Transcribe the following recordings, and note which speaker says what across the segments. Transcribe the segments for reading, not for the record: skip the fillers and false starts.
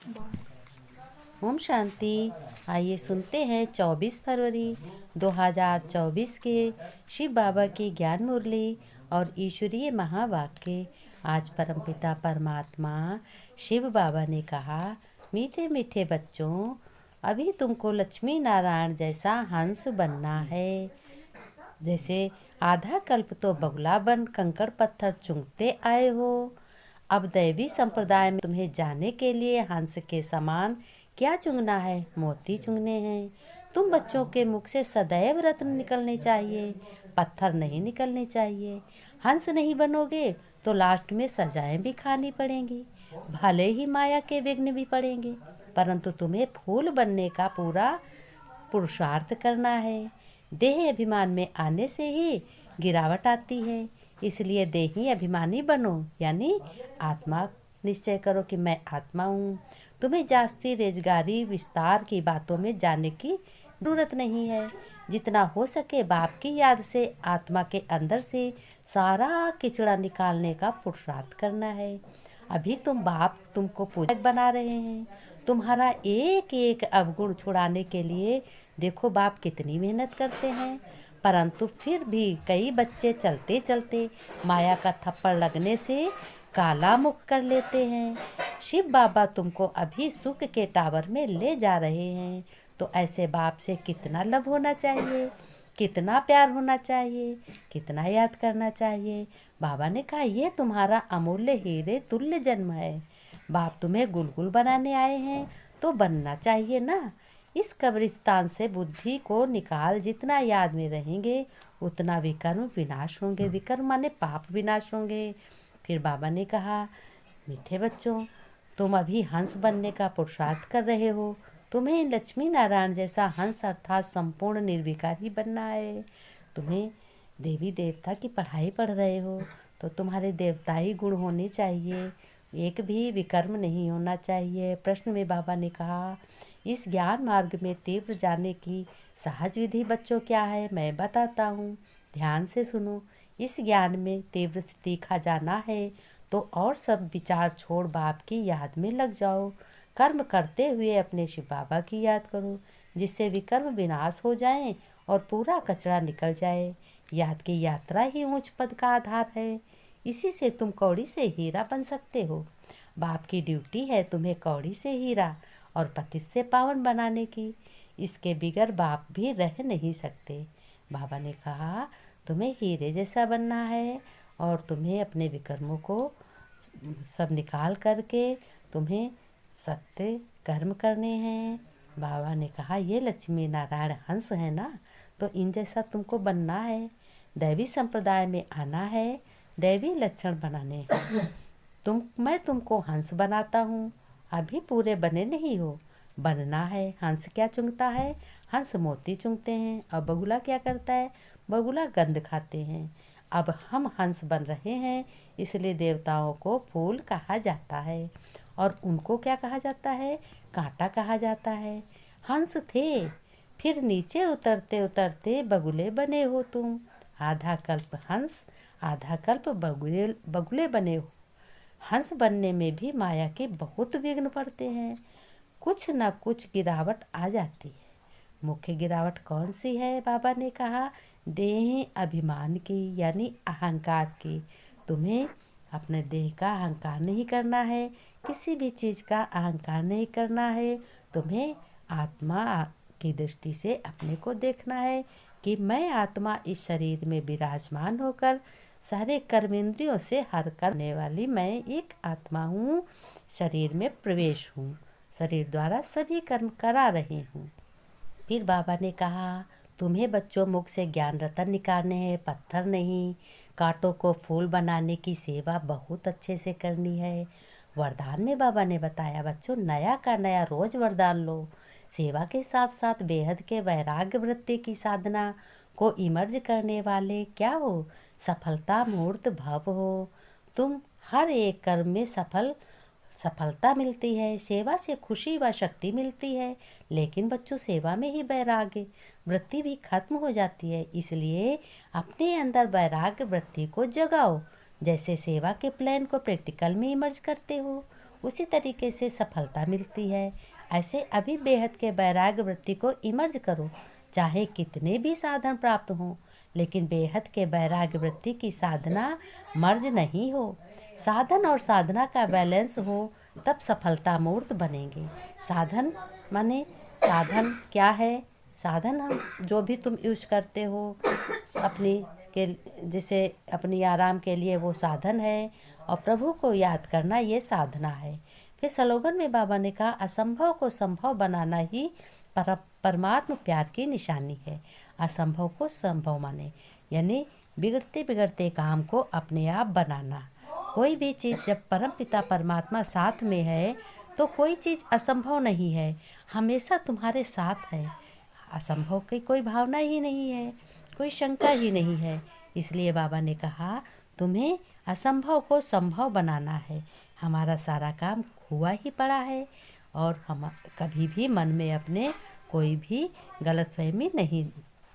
Speaker 1: ओम शांति। आइए सुनते हैं 24 फरवरी 2024 के शिव बाबा की ज्ञान मुरली और ईश्वरीय महावाक्य। आज परमपिता परमात्मा शिव बाबा ने कहा, मीठे मीठे बच्चों, अभी तुमको लक्ष्मी नारायण जैसा हंस बनना है। जैसे आधा कल्प तो बगुला बन कंकड़ पत्थर चुंगते आए हो, अब दैवी संप्रदाय में तुम्हें जाने के लिए हंस के समान क्या चुंगना है? मोती चुंगने हैं। तुम बच्चों के मुख से सदैव रत्न निकलने चाहिए, पत्थर नहीं निकलने चाहिए। हंस नहीं बनोगे तो लास्ट में सजाएं भी खानी पड़ेंगी, भले ही माया के विघ्न भी पड़ेंगे, परंतु तुम्हें फूल बनने का पूरा पुरुषार्थ करना है। देह अभिमान में आने से ही गिरावट आती है, इसलिए देही अभिमानी बनो, यानी आत्मा निश्चय करो कि मैं आत्मा हूँ। तुम्हें जास्ती रेजगारी विस्तार की बातों में जाने की जरूरत नहीं है। जितना हो सके बाप की याद से आत्मा के अंदर से सारा किचड़ा निकालने का पुरुषार्थ करना है। अभी बाप तुमको पूजक बना रहे हैं, तुम्हारा एक एक अवगुण छुड़ाने के लिए देखो बाप कितनी मेहनत करते हैं, परंतु फिर भी कई बच्चे चलते चलते माया का थप्पड़ लगने से काला मुख कर लेते हैं। शिव बाबा तुमको अभी सुख के टावर में ले जा रहे हैं, तो ऐसे बाप से कितना लव होना चाहिए, कितना प्यार होना चाहिए, कितना याद करना चाहिए। बाबा ने कहा, ये तुम्हारा अमूल्य हीरे तुल्य जन्म है। बाप तुम्हें गुलगुल बनाने आए हैं तो बनना चाहिए ना। इस कब्रिस्तान से बुद्धि को निकाल, जितना याद में रहेंगे उतना विकर्म विनाश होंगे। विकर्म माने पाप विनाश होंगे। फिर बाबा ने कहा, मीठे बच्चों, तुम अभी हंस बनने का पुरुषार्थ कर रहे हो। तुम्हें लक्ष्मी नारायण जैसा हंस अर्थात संपूर्ण निर्विकारी बनना है। तुम्हें देवी देवता की पढ़ाई पढ़ रहे हो तो तुम्हारे देवताई गुण होने चाहिए, एक भी विकर्म नहीं होना चाहिए। प्रश्न में बाबा ने कहा, इस ज्ञान मार्ग में तीव्र जाने की सहज विधि बच्चों क्या है, मैं बताता हूँ, ध्यान से सुनो। इस ज्ञान में तीव्र तीखा जाना है तो और सब विचार छोड़ बाप की याद में लग जाओ। कर्म करते हुए अपने शिव बाबा की याद करो, जिससे विकर्म विनाश हो जाएं और पूरा कचरा निकल जाए। याद की यात्रा ही ऊंच पद का आधार है। इसी से तुम कौड़ी से हीरा बन सकते हो। बाप की ड्यूटी है तुम्हें कौड़ी से हीरा और पतित से पावन बनाने की। इसके बिगर बाप भी रह नहीं सकते। बाबा ने कहा, तुम्हें हीरे जैसा बनना है और तुम्हें अपने विकर्मों को सब निकाल करके तुम्हें सत्य कर्म करने हैं। बाबा ने कहा, ये लक्ष्मी नारायण हंस है ना, तो इन जैसा तुमको बनना है। दैवी संप्रदाय में आना है, दैवी लक्षण बनाने हैं। मैं तुमको हंस बनाता हूँ। अभी पूरे बने नहीं हो, बनना है। हंस क्या चुंगता है? हंस मोती चुंगते हैं। और बगुला क्या करता है? बगुला गंध खाते हैं। अब हम हंस बन रहे हैं, इसलिए देवताओं को फूल कहा जाता है और उनको क्या कहा जाता है? कांटा कहा जाता है। हंस थे, फिर नीचे उतरते उतरते बगुले बने हो तुम। आधा कल्प हंस, आधा कल्प बगुले बगुले बने हो। हंस बनने में भी माया के बहुत विघ्न पड़ते हैं, कुछ न कुछ गिरावट आ जाती है। मुख्य गिरावट कौन सी है? बाबा ने कहा, देह अभिमान की, यानी अहंकार की। तुम्हें अपने देह का अहंकार नहीं करना है, किसी भी चीज़ का अहंकार नहीं करना है। तुम्हें आत्मा की दृष्टि से अपने को देखना है कि मैं आत्मा इस शरीर में विराजमान होकर सारे कर्मेंद्रियों से हर करने वाली मैं एक आत्मा हूँ, शरीर में प्रवेश हूँ, शरीर द्वारा सभी कर्म करा रही हूँ। फिर बाबा ने कहा, तुम्हें बच्चों मुख से ज्ञान रतन निकालने हैं, पत्थर नहीं। कांटों को फूल बनाने की सेवा बहुत अच्छे से करनी है। वरदान में बाबा ने बताया, बच्चों नया का नया रोज वरदान लो। सेवा के साथ साथ बेहद के वैराग्य वृत्ति की साधना को इमर्ज करने वाले क्या हो? सफलता मूर्त भव हो। तुम हर एक कर्म में सफलता मिलती है, सेवा से खुशी व शक्ति मिलती है, लेकिन बच्चों सेवा में ही वैराग्य वृत्ति भी खत्म हो जाती है। इसलिए अपने अंदर वैराग्य वृत्ति को जगाओ। जैसे सेवा के प्लान को प्रैक्टिकल में इमर्ज करते हो, उसी तरीके से सफलता मिलती है। ऐसे अभी बेहद के वैराग्य वृत्ति को इमर्ज करो, चाहे कितने भी साधन प्राप्त हों, लेकिन बेहद के वैराग्य वृत्ति की साधना मर्ज नहीं हो। साधन और साधना का बैलेंस हो, तब सफलता मूर्त बनेंगे। साधन माने साधन क्या है? साधन हम जो भी तुम यूज़ करते हो अपनी के जैसे अपनी आराम के लिए, वो साधन है, और प्रभु को याद करना ये साधना है। फिर स्लोगन में बाबा ने कहा, असंभव को संभव बनाना ही परमात्म प्यार की निशानी है। असंभव को संभव माने यानी बिगड़ते बिगड़ते काम को अपने आप बनाना। कोई भी चीज़ जब परम पिता परमात्मा साथ में है तो कोई चीज़ असंभव नहीं है, हमेशा तुम्हारे साथ है। असंभव की कोई भावना ही नहीं है, कोई शंका ही नहीं है। इसलिए बाबा ने कहा, तुम्हें असंभव को संभव बनाना है। हमारा सारा काम हुआ ही पड़ा है, और हम कभी भी मन में अपने कोई भी गलतफहमी नहीं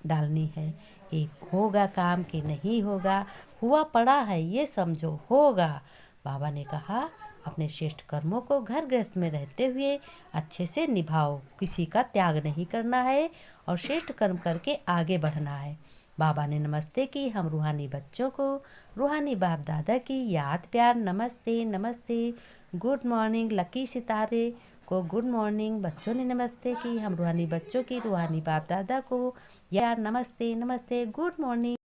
Speaker 1: डालनी है कि होगा काम कि नहीं होगा। हुआ पड़ा है, ये समझो होगा। बाबा ने कहा, अपने श्रेष्ठ कर्मों को घर गृहस्थ में रहते हुए अच्छे से निभाओ, किसी का त्याग नहीं करना है और श्रेष्ठ कर्म करके आगे बढ़ना है। बाबा ने नमस्ते की हम रूहानी बच्चों को, रूहानी बाप दादा की याद प्यार नमस्ते नमस्ते। गुड मॉर्निंग लकी सितारे को गुड मॉर्निंग। बच्चों ने नमस्ते की हम रूहानी बच्चों की, रूहानी बाप दादा को यार नमस्ते नमस्ते, गुड मॉर्निंग।